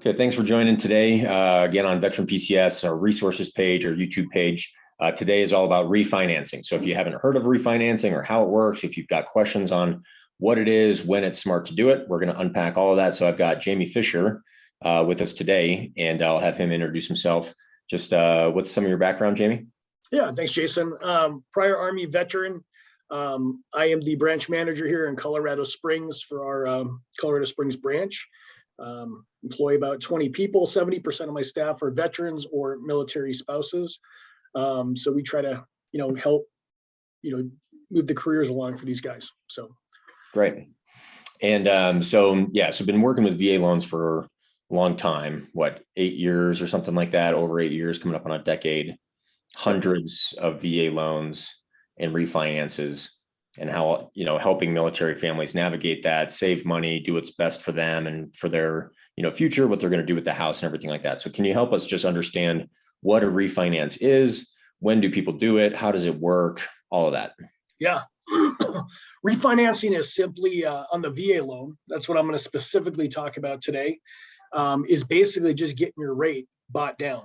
Okay, thanks for joining today. Again, on Veteran PCS, our resources page, our YouTube page. Today is all about refinancing. So if you haven't heard of refinancing or how it works, if you've got questions on what it is, when it's smart to do it, we're going to unpack all of that. So I've got Jamie Fischer with us today, and I'll have him introduce himself. Just what's some of your background, Jamie? Yeah, thanks, Jason. Prior Army veteran. I am the branch manager here in Colorado Springs for our Colorado Springs branch. Employ about 20 people. 70% of my staff are veterans or military spouses. So we try to, help, move the careers along for these guys. So great. And so been working with VA loans for a long time. What, 8 years or something like that? Over 8 years, coming up on a decade. Hundreds of VA loans and refinances, and how helping military families navigate that, save money, do what's best for them and for their future, what they're going to do with the house and everything like that. So can you help us just understand what a refinance is? When do people do it? How does it work? All of that. Yeah. Refinancing is simply on the VA loan. That's what I'm going to specifically talk about today. Is basically just getting your rate bought down.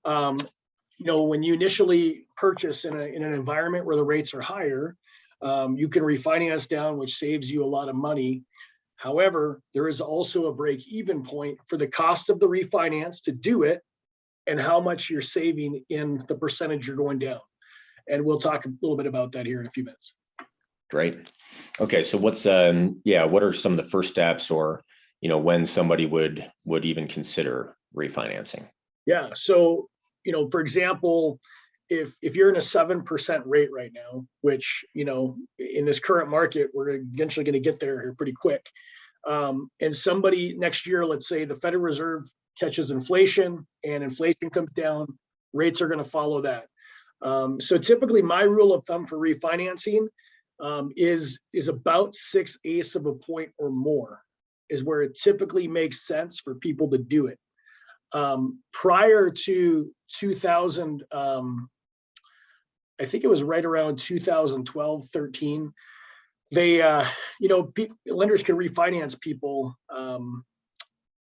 When you initially purchase in an environment where the rates are higher, you can refinance down, which saves you a lot of money. However, there is also a break-even point for the cost of the refinance to do it and how much you're saving in the percentage you're going down. And we'll talk a little bit about that here in a few minutes. Great. Okay, so what are some of the first steps, or when somebody would even consider refinancing? Yeah, so for example, if you're in a 7% rate right now, which in this current market, we're eventually going to get there here pretty quick. And somebody next year, let's say the Federal Reserve catches inflation and inflation comes down, rates are going to follow that. So typically my rule of thumb for refinancing is about 6/8 of a point or more is where it typically makes sense for people to do it. Prior to 2000, I think it was right around 2012, 13, they, lenders can refinance people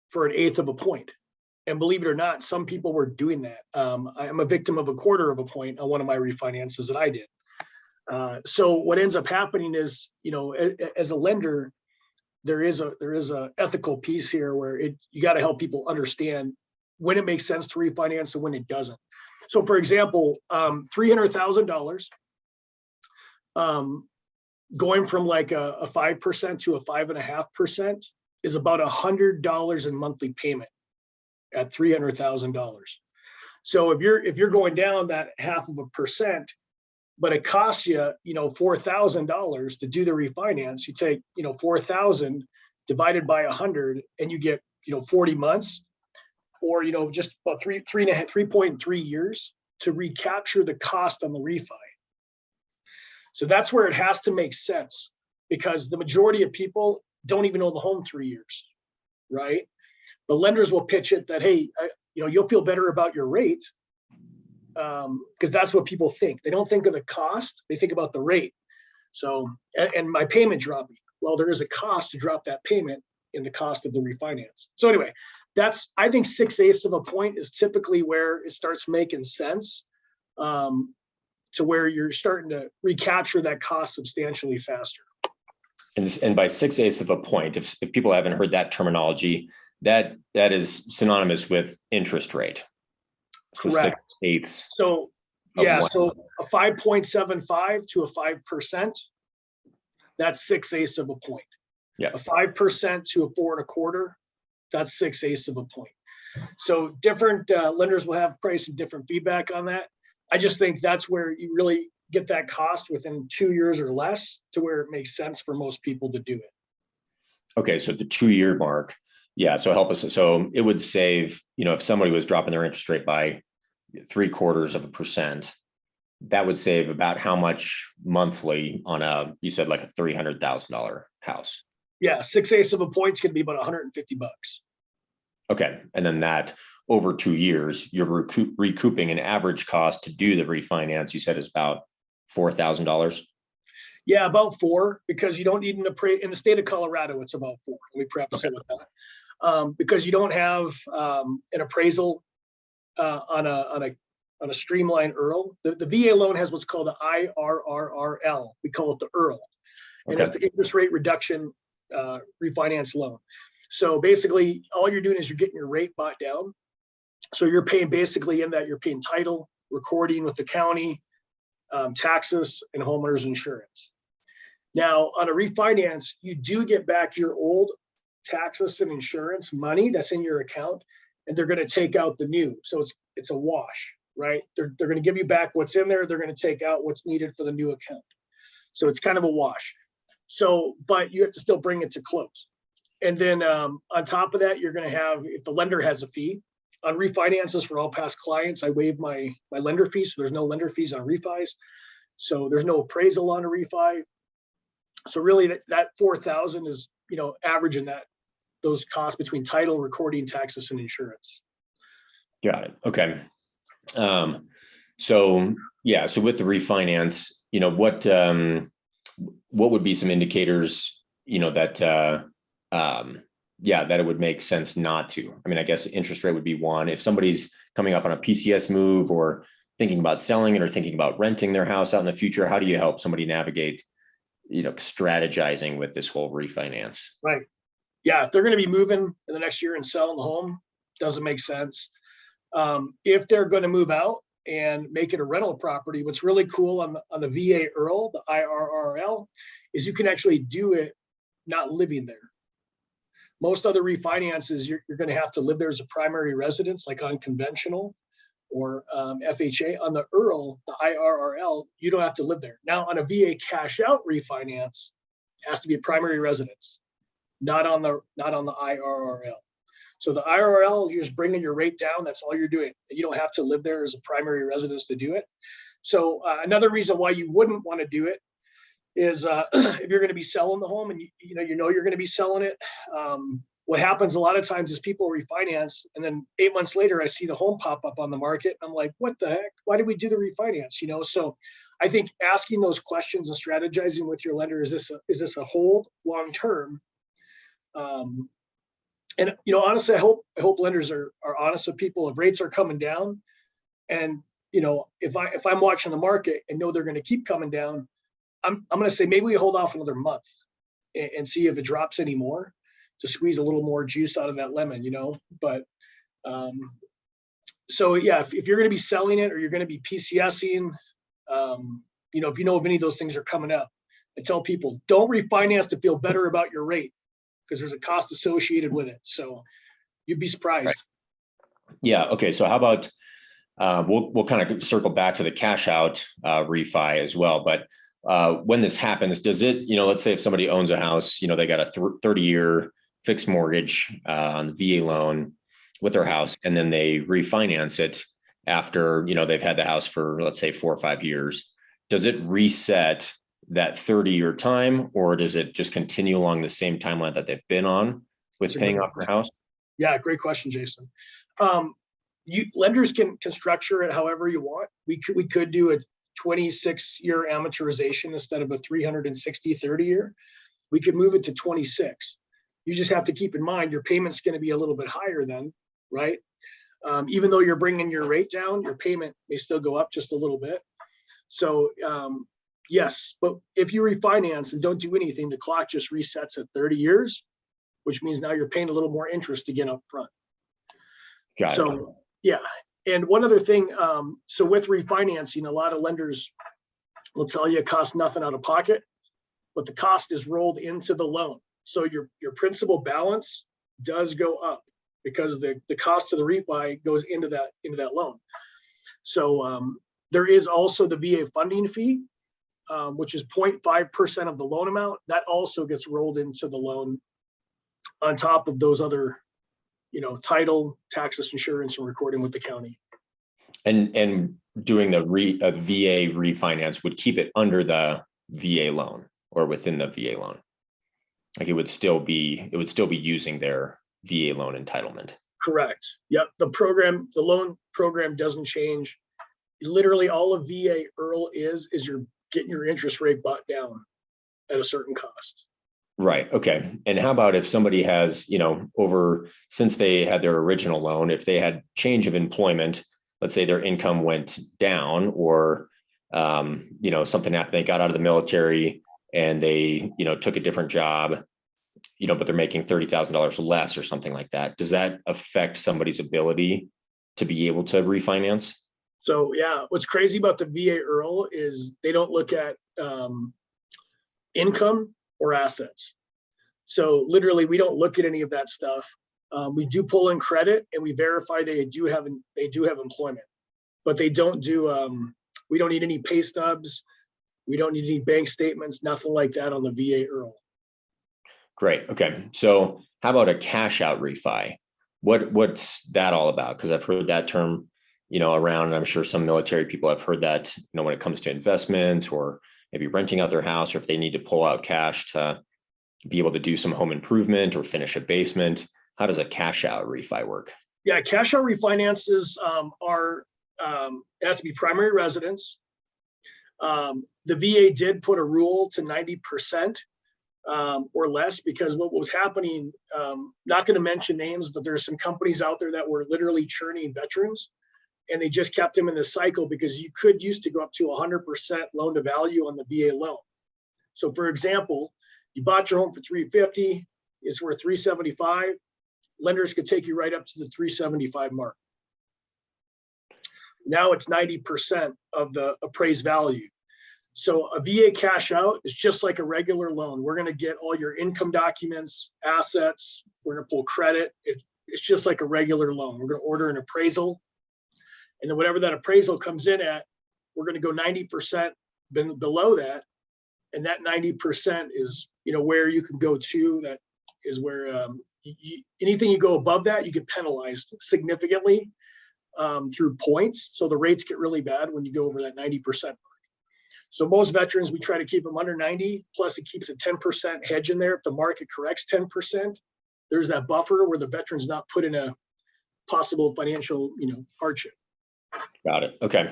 for 1/8 of a point. And believe it or not, some people were doing that. I'm a victim of 1/4 of a point on one of my refinances that I did. So what ends up happening is, as a lender, there is a ethical piece here where you got to help people understand when it makes sense to refinance and when it doesn't. So for example, $300,000 going from like a 5% to a 5.5% is about $100 in monthly payment at $300,000. So if you're going down that 0.5%, but it costs you $4,000 to do the refinance, you take 4,000 divided by 100 and you get 40 months, or just about 3.3 years to recapture the cost on the refi. So that's where it has to make sense, because the majority of people don't even own the home 3 years, right? The lenders will pitch it that, hey, you'll feel better about your rate, because that's what people think. They don't think of the cost, they think about the rate. So, and my payment dropping. Well, there is a cost to drop that payment in the cost of the refinance. So anyway, I think 6/8 of a point is typically where it starts making sense, to where you're starting to recapture that cost substantially faster. And by 6/8 of a point, if people haven't heard that terminology, that is synonymous with interest rate. So correct. 6/8. So yeah, so a 5.75 to a 5%, that's 6/8 of a point. Yeah. A 5% to a 4.25, that's 6/8 of a point. So different lenders will have price and different feedback on that. I just think that's where you really get that cost within 2 years or less, to where it makes sense for most people to do it. Okay, so the 2-year mark. Yeah, so help us. So it would save, if somebody was dropping their interest rate by 0.75%, that would save about how much monthly on you said like a $300,000 house? Yeah, 6/8 of a point is going to be about $150. Okay, and then that over 2 years, you're recouping an average cost to do the refinance. You said is about $4,000. Yeah, about 4, because you don't need an appraisal in the state of Colorado. It's about 4. Let me preface it with that. because you don't have an appraisal on a streamlined EARL. The VA loan has what's called the IRRRL. We call it the EARL, and it's the interest rate reduction refinance loan. So basically, all you're doing is you're getting your rate bought down. So you're paying basically in that you're paying title, recording with the county, taxes, and homeowners insurance. Now, on a refinance, you do get back your old taxes and insurance money that's in your account, and they're going to take out the new. So it's a wash, right? They're going to give you back what's in there. They're going to take out what's needed for the new account. So it's kind of a wash. So, but you have to still bring it to close. And then on top of that, you're going to have, if the lender has a fee, on refinances for all past clients, I waive my lender fees. So there's no lender fees on refis. So there's no appraisal on a refi. So really that 4,000 is, averaging those costs between title, recording, taxes, and insurance. Got it. Okay. So with the refinance, what would be some indicators, that it would make sense not to? I mean, I guess interest rate would be one. If somebody's coming up on a PCS move or thinking about selling it or thinking about renting their house out in the future, how do you help somebody navigate, strategizing with this whole refinance? Right. Yeah. If they're going to be moving in the next year and selling the home, doesn't make sense. If they're going to move out and make it a rental property, what's really cool on the VA EARL, the IRRL, is you can actually do it not living there. Most other refinances, you're going to have to live there as a primary residence, like on conventional or FHA. On the EARL, the IRRL, you don't have to live there. Now, on a VA cash out refinance, it has to be a primary residence, not on the IRRL. So the IRRL, you're just bringing your rate down. That's all you're doing. You don't have to live there as a primary residence to do it. So another reason why you wouldn't want to do it is if you're going to be selling the home and you're going to be selling it. What happens a lot of times is people refinance, and then 8 months later, I see the home pop up on the market. I'm like, what the heck? Why did we do the refinance? So I think asking those questions and strategizing with your lender, is this a hold long term? And honestly, I hope lenders are honest with people. If rates are coming down, and if I'm watching the market and know they're going to keep coming down, I'm going to say maybe we hold off another month and see if it drops any more, to squeeze a little more juice out of that lemon, But so yeah, if you're going to be selling it or you're going to be PCSing, if you know of any of those things are coming up, I tell people don't refinance to feel better about your rate, because there's a cost associated with it. So you'd be surprised. Right. Yeah. Okay. So how about we'll kind of circle back to the cash out refi as well. But when this happens, does it, let's say if somebody owns a house, they got a 30-year fixed mortgage on the VA loan with their house, and then they refinance it after, they've had the house for, let's say, 4 or 5 years. Does it reset that 30-year time, or does it just continue along the same timeline that they've been on with paying off their house? Yeah, great question, Jason. Lenders can structure it however you want. We could do a 26-year amortization instead of a 360 30-year. We could move it to 26. You just have to keep in mind your payment's going to be a little bit higher then, right? Even though you're bringing your rate down, your payment may still go up just a little bit. So yes, but if you refinance and don't do anything, the clock just resets at 30 years, which means now you're paying a little more interest again up front. Got it. Yeah. And one other thing, so with refinancing, a lot of lenders will tell you it costs nothing out of pocket, but the cost is rolled into the loan. So your principal balance does go up because the cost of the refi goes into that loan. So there is also the VA funding fee, which is 0.5% of the loan amount. That also gets rolled into the loan on top of those other, title, taxes, insurance, and recording with the county. And doing a VA refinance would keep it under the VA loan or within the VA loan. Like it would still be using their VA loan entitlement. Correct. Yep. The loan program doesn't change. Literally all of VA EARL is you're getting your interest rate bought down at a certain cost. Right. Okay. And how about if somebody has, since they had their original loan, if they had change of employment, let's say their income went down or, something happened, they got out of the military and they, took a different job, but they're making $30,000 less or something like that. Does that affect somebody's ability to be able to refinance? So yeah, what's crazy about the VA IRRRL is they don't look at income or assets. So literally, we don't look at any of that stuff. We do pull in credit and we verify they do have employment, but they don't do. We don't need any pay stubs. We don't need any bank statements. Nothing like that on the VA IRRRL. Great. Okay. So how about a cash out refi? What's that all about? Because I've heard that term, around, and I'm sure some military people have heard that, when it comes to investments or maybe renting out their house, or if they need to pull out cash to be able to do some home improvement or finish a basement. How does a cash out refi work? Yeah, cash out refinances are it has to be primary residence. The VA did put a rule to 90% or less, because what was happening, not going to mention names, but there's some companies out there that were literally churning veterans, and they just kept them in the cycle because you could used to go up to 100% loan to value on the VA loan. So for example, you bought your home for 350, it's worth 375. Lenders could take you right up to the 375 mark. Now it's 90% of the appraised value. So a VA cash out is just like a regular loan. We're going to get all your income documents, assets. We're going to pull credit. It's just like a regular loan. We're going to order an appraisal. And then whatever that appraisal comes in at, we're going to go 90% below that. And that 90% is, where you can go to. That is where anything you go above that, you get penalized significantly through points. So the rates get really bad when you go over that 90% mark. So most veterans, we try to keep them under 90, plus it keeps a 10% hedge in there. If the market corrects 10%, there's that buffer where the veteran's not put in a possible financial, hardship. Got it. Okay.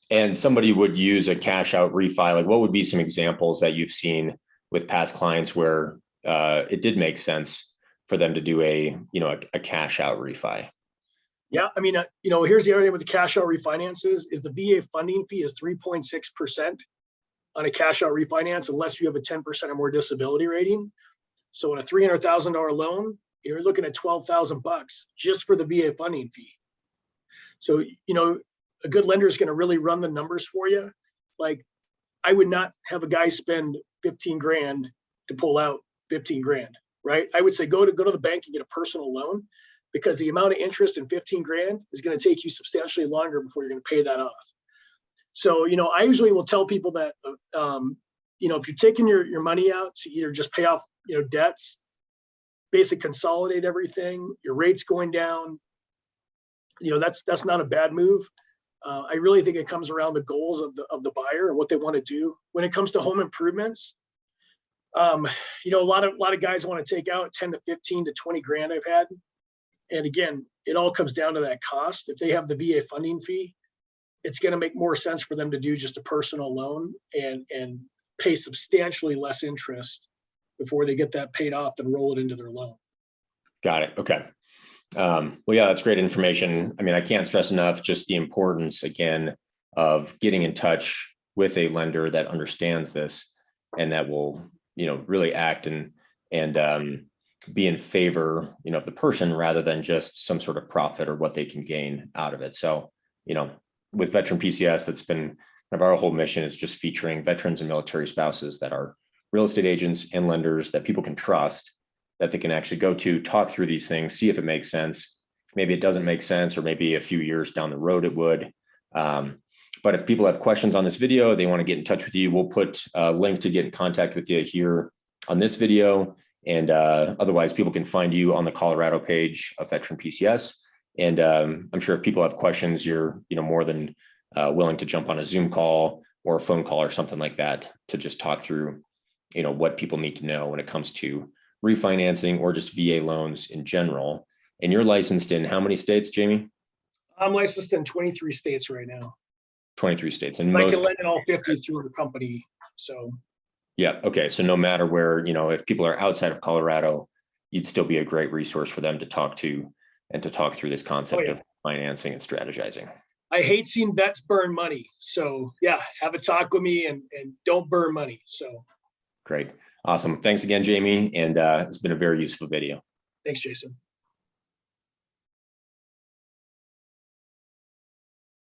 And somebody would use a cash out refi. Like, what would be some examples that you've seen with past clients where it did make sense for them to do a cash out refi? Yeah, I mean, here's the other thing with the cash out refinances is the VA funding fee is 3.6% on a cash out refinance, unless you have a 10% or more disability rating. So in a $300,000 loan, you're looking at $12,000 just for the VA funding fee. So, a good lender is going to really run the numbers for you. Like, I would not have a guy spend 15 grand to pull out 15 grand, right? I would say go to the bank and get a personal loan, because the amount of interest in 15 grand is going to take you substantially longer before you're going to pay that off. So, I usually will tell people that, if you're taking your money out to either just pay off, debts, basically consolidate everything, your rate's going down, that's not a bad move. I really think it comes around the goals of the buyer and what they want to do. When it comes to home improvements, a lot of guys want to take out 10 to 15 to 20 grand I've had. And again, it all comes down to that cost. If they have the VA funding fee, it's going to make more sense for them to do just a personal loan and pay substantially less interest before they get that paid off and roll it into their loan. Got it. Okay. Well, yeah, that's great information. I mean, I can't stress enough just the importance, again, of getting in touch with a lender that understands this and that will, really act and be in favor, of the person rather than just some sort of profit or what they can gain out of it. So, with Veteran PCS, that's been kind of our whole mission, is just featuring veterans and military spouses that are real estate agents and lenders that people can trust, that they can actually go to, talk through these things, see if it makes sense. Maybe it doesn't make sense, or maybe a few years down the road it would. But if people have questions on this video, they want to get in touch with you, we'll put a link to get in contact with you here on this video. And otherwise, people can find you on the Colorado page of Veteran PCS. And I'm sure if people have questions, you're more than willing to jump on a Zoom call or a phone call or something like that to just talk through, what people need to know when it comes to refinancing or just VA loans in general. And you're licensed in how many states, Jamie? I'm licensed in 23 states right now. 23 states. And I can lend in all 50 through the company. So Yeah. Okay. So no matter where, if people are outside of Colorado, you'd still be a great resource for them to talk to and to talk through this Oh concept yeah. of financing and strategizing. I hate seeing vets burn money. So yeah, have a talk with me and don't burn money. So Great. Awesome. Thanks again, Jamie. And it's been a very useful video. thanks, Jason.